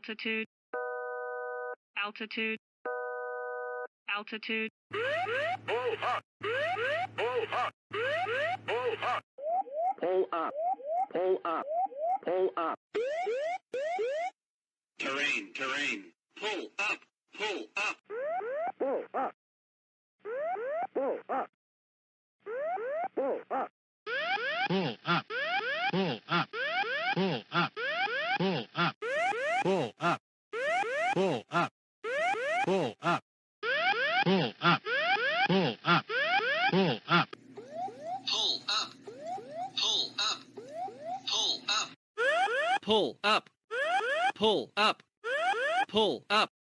altitude, altitude, altitude. Pull up, pull up, pull up. Pull up, pull up, pull up. Terrain, terrain. Pull up, pull up. Pull up, pull up, pull up. Pull up, pull up, pull up, pull up, pull up, pull up, pull up, pull up, pull up, pull up. Pull up, pull up, pull up. Pull up, pull up, pull up.